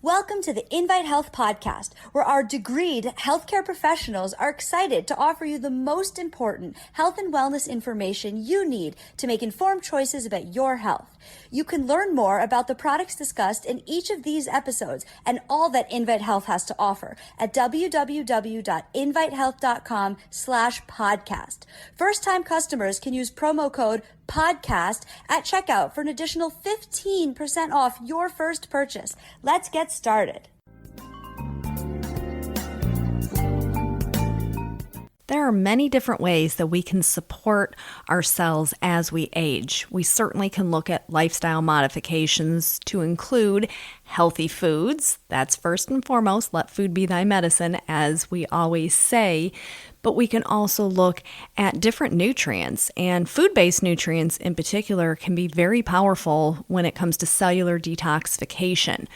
Welcome to the Invite Health podcast, where our degreed healthcare professionals are excited to offer you the most important health and wellness information you need to make informed choices about your health. You can learn more about the products discussed in each of these episodes and all that Invite Health has to offer at www.invitehealth.com/podcast. First-time customers can use promo code podcast at checkout for an additional 15% off your first purchase. Let's get started. There are many different ways that we can support ourselves as we age. We certainly can look at lifestyle modifications to include healthy foods. That's first and foremost. Let food be thy medicine, as we always say. But we can also look at different nutrients, and food-based nutrients in particular can be very powerful when it comes to cellular detoxification.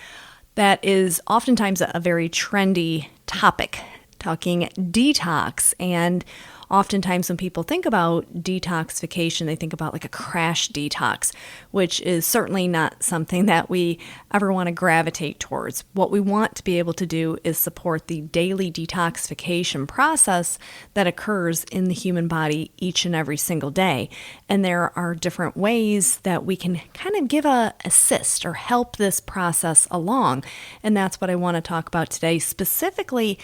That is oftentimes a very trendy topic, talking detox. And oftentimes when people think about detoxification, they think about like a crash detox, which is certainly not something that we ever want to gravitate towards. What we want to be able to do is support the daily detoxification process that occurs in the human body each and every single day. And there are different ways that we can kind of give a assist or help this process along. And that's what I want to talk about today, specifically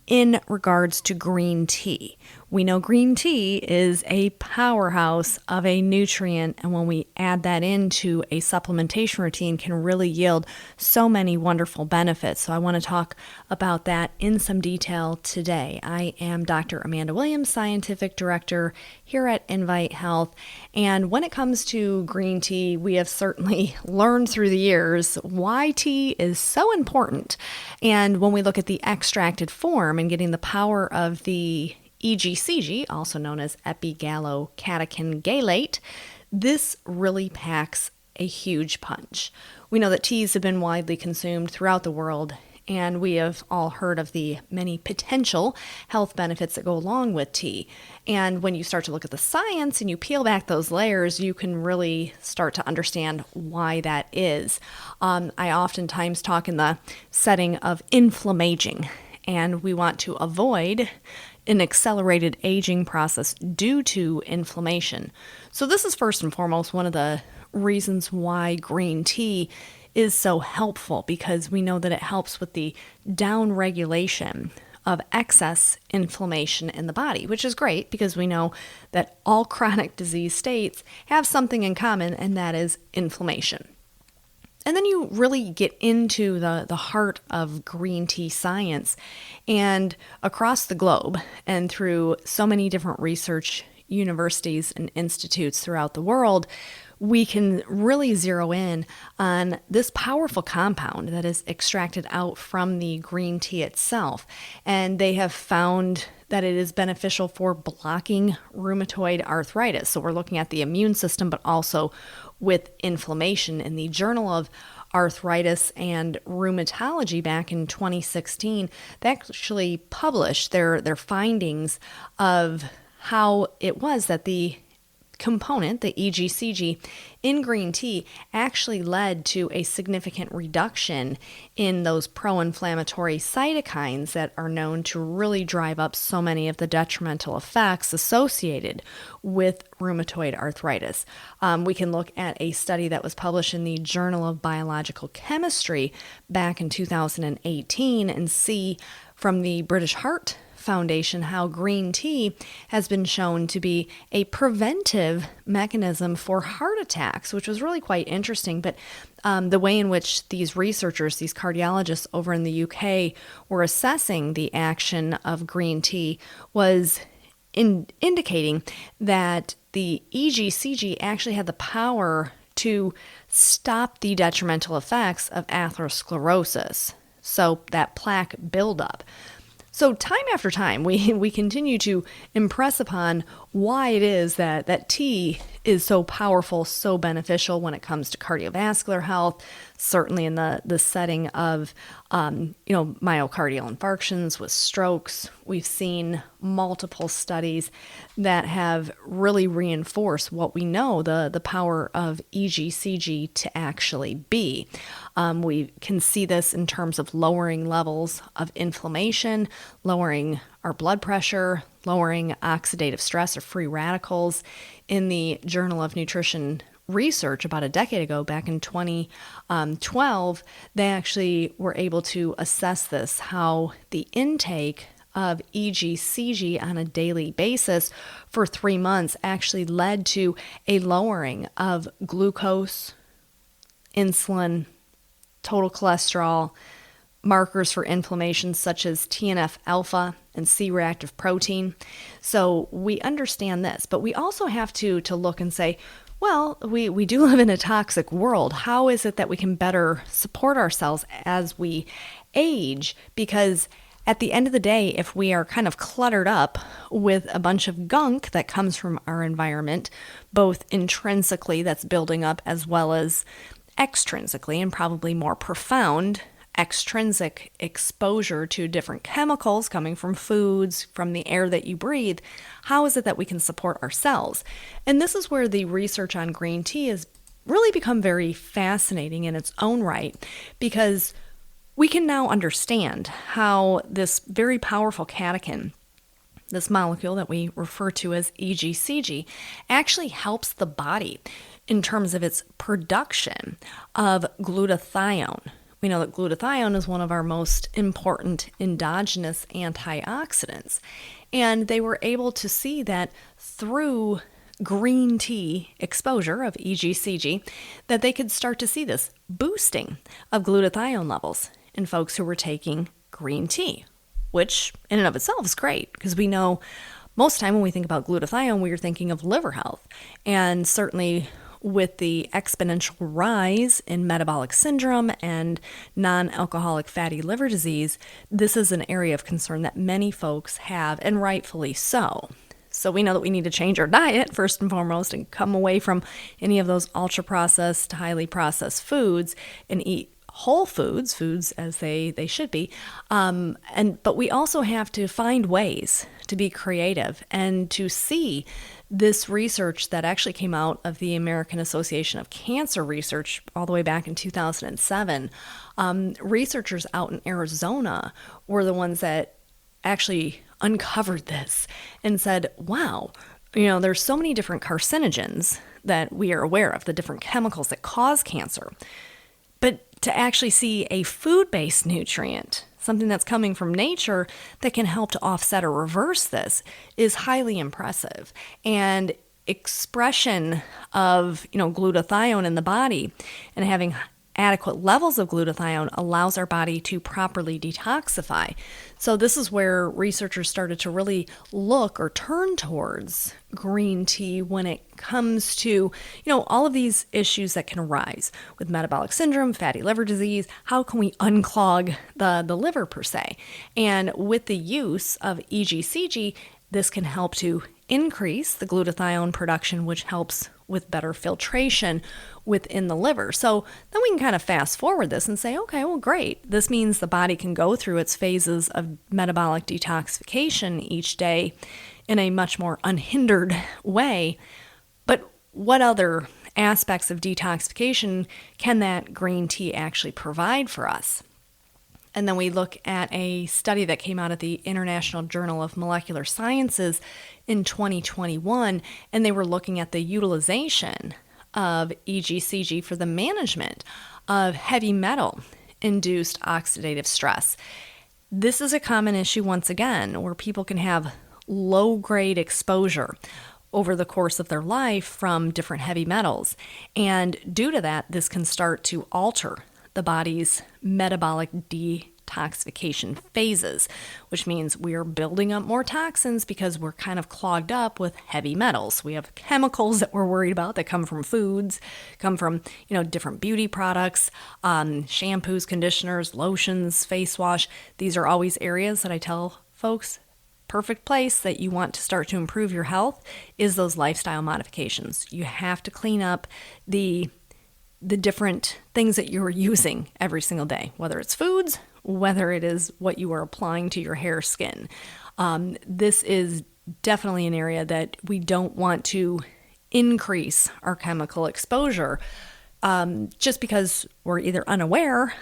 in regards to green tea. We know green tea is a powerhouse of a nutrient, and when we add that into a supplementation routine can really yield so many wonderful benefits. So I want to talk about that in some detail today. I am Dr. Amanda Williams, Scientific Director here at Invite Health, and when it comes to green tea, we have certainly learned through the years why tea is so important. And when we look at the extracted form and getting the power of the EGCG, also known as epigallocatechin gallate, this really packs a huge punch. We know that teas have been widely consumed throughout the world, and we have all heard of the many potential health benefits that go along with tea. And when you start to look at the science and you peel back those layers, you can really start to understand why that is. I oftentimes talk in the setting of inflammaging, and we want to avoid an accelerated aging process due to inflammation. So this is first and foremost one of the reasons why green tea is so helpful, because we know that it helps with the downregulation of excess inflammation in the body, which is great because we know that all chronic disease states have something in common, and that is inflammation. And then you really get into the heart of green tea science, and across the globe and through so many different research universities and institutes throughout the world, we can really zero in on this powerful compound that is extracted out from the green tea itself. And they have found that it is beneficial for blocking rheumatoid arthritis. So we're looking at the immune system, but also with inflammation. In the Journal of Arthritis and Rheumatology back in 2016, they actually published their findings of how it was that the component, the EGCG, in green tea actually led to a significant reduction in those pro-inflammatory cytokines that are known to really drive up so many of the detrimental effects associated with rheumatoid arthritis. We can look at a study that was published in the Journal of Biological Chemistry back in 2018 and see from the British Heart Foundation how green tea has been shown to be a preventive mechanism for heart attacks, which was really quite interesting. But the way in which these researchers, these cardiologists over in the UK, were assessing the action of green tea was indicating that the EGCG actually had the power to stop the detrimental effects of atherosclerosis, so that plaque buildup. So time after time, we continue to impress upon why it is that tea is so powerful, so beneficial when it comes to cardiovascular health, certainly in the setting of, myocardial infarctions with strokes. We've seen multiple studies that have really reinforced what we know the power of EGCG to actually be. We can see this in terms of lowering levels of inflammation, lowering our blood pressure, lowering oxidative stress or free radicals. In the Journal of Nutrition Research about a decade ago, back in 2012, they actually were able to assess this, how the intake of EGCG on a daily basis for 3 months actually led to a lowering of glucose, insulin, total cholesterol, markers for inflammation such as TNF alpha and C-reactive protein. So we understand this, but we also have to look and say, well, we do live in a toxic world. How is it that we can better support ourselves as we age? Because at the end of the day, if we are kind of cluttered up with a bunch of gunk that comes from our environment, both intrinsically that's building up as well as extrinsically and probably more profound extrinsic exposure to different chemicals coming from foods, from the air that you breathe, how is it that we can support ourselves? And this is where the research on green tea has really become very fascinating in its own right, because we can now understand how this very powerful catechin, this molecule that we refer to as EGCG, actually helps the body in terms of its production of glutathione. We know that glutathione is one of our most important endogenous antioxidants. And they were able to see that through green tea exposure of EGCG, that they could start to see this boosting of glutathione levels in folks who were taking green tea, which in and of itself is great because we know most of the time when we think about glutathione, we are thinking of liver health. And certainly with the exponential rise in metabolic syndrome and non-alcoholic fatty liver disease, this is an area of concern that many folks have, and rightfully so. So we know that we need to change our diet first and foremost and come away from any of those ultra-processed, highly processed foods and eat whole foods as they should be. But we also have to find ways to be creative and to see this research that actually came out of the American Association of Cancer Research all the way back in 2007. Researchers out in Arizona were the ones that actually uncovered this and said, wow, there's so many different carcinogens that we are aware of, the different chemicals that cause cancer. But to actually see a food-based nutrient, something that's coming from nature that can help to offset or reverse this, is highly impressive. And expression of, glutathione in the body and having adequate levels of glutathione allows our body to properly detoxify. So this is where researchers started to really look or turn towards green tea when it comes to, all of these issues that can arise with metabolic syndrome, fatty liver disease. How can we unclog the liver per se? And with the use of EGCG, this can help to increase the glutathione production, which helps with better filtration within the liver. So then we can kind of fast forward this and say, okay, well, great. This means the body can go through its phases of metabolic detoxification each day in a much more unhindered way. But what other aspects of detoxification can that green tea actually provide for us? And then we look at a study that came out of the International Journal of Molecular Sciences in 2021, and they were looking at the utilization of EGCG for the management of heavy metal-induced oxidative stress. This is a common issue, once again, where people can have low-grade exposure over the course of their life from different heavy metals. And due to that, this can start to alter the body's metabolic detoxification phases, which means we are building up more toxins because we're kind of clogged up with heavy metals. We have chemicals that we're worried about that come from foods, come from, different beauty products, shampoos, conditioners, lotions, face wash. These are always areas that I tell folks, perfect place that you want to start to improve your health is those lifestyle modifications. You have to clean up the different things that you're using every single day, whether it's foods, whether it is what you are applying to your hair, skin. This is definitely an area that we don't want to increase our chemical exposure just because we're either unaware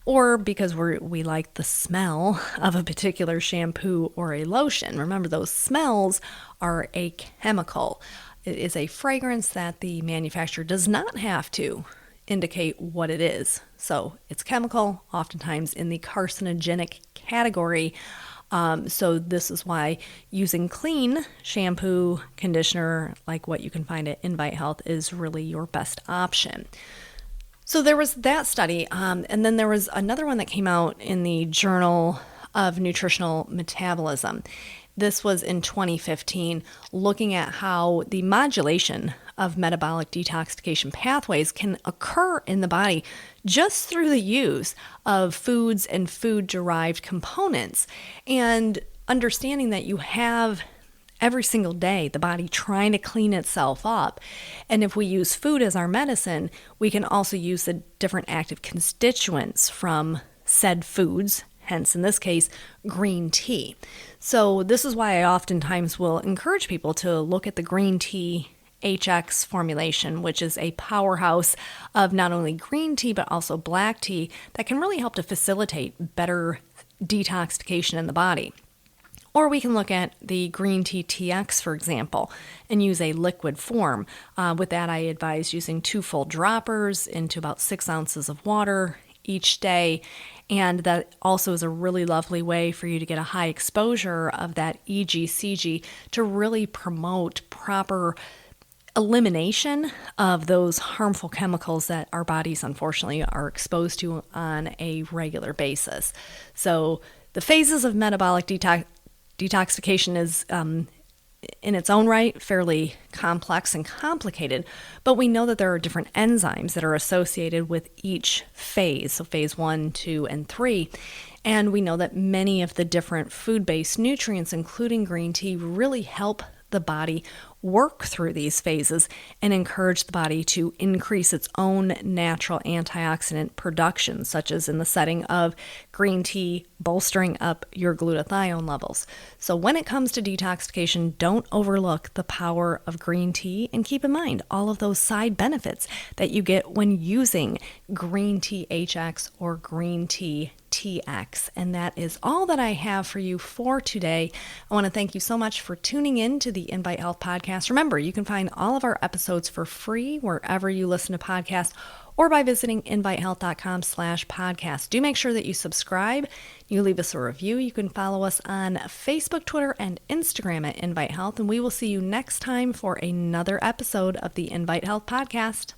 or because we like the smell of a particular shampoo or a lotion. Remember, those smells are a chemical. It is a fragrance that the manufacturer does not have to indicate what it is. So it's chemical, oftentimes in the carcinogenic category. So this is why using clean shampoo, conditioner, like what you can find at Invite Health, is really your best option. So there was that study, and then there was another one that came out in the Journal of Nutritional Metabolism. This was in 2015, looking at how the modulation of metabolic detoxification pathways can occur in the body just through the use of foods and food-derived components. And understanding that you have every single day the body trying to clean itself up. And if we use food as our medicine, we can also use the different active constituents from said foods, hence in this case, green tea. So this is why I oftentimes will encourage people to look at the green tea HX formulation, which is a powerhouse of not only green tea, but also black tea that can really help to facilitate better detoxification in the body. Or we can look at the green tea TX, for example, and use a liquid form. With that, I advise using 2 full droppers into about 6 ounces of water each day. And that also is a really lovely way for you to get a high exposure of that EGCG to really promote proper elimination of those harmful chemicals that our bodies unfortunately are exposed to on a regular basis. So the phases of metabolic detoxification is in its own right fairly complex and complicated, but we know that there are different enzymes that are associated with each phase, so phase 1, 2, and 3. And we know that many of the different food-based nutrients, including green tea, really help the body work through these phases and encourage the body to increase its own natural antioxidant production, such as in the setting of green tea bolstering up your glutathione levels. So when it comes to detoxification, don't overlook the power of green tea, and keep in mind all of those side benefits that you get when using green tea HX or green tea TX. And that is all that I have for you for today. I want to thank you so much for tuning in to the Invite Health podcast. Remember, you can find all of our episodes for free wherever you listen to podcasts, or by visiting invitehealth.com/podcast. Do make sure that you subscribe. You leave us a review. You can follow us on Facebook, Twitter, and Instagram at Invite Health. And we will see you next time for another episode of the Invite Health podcast.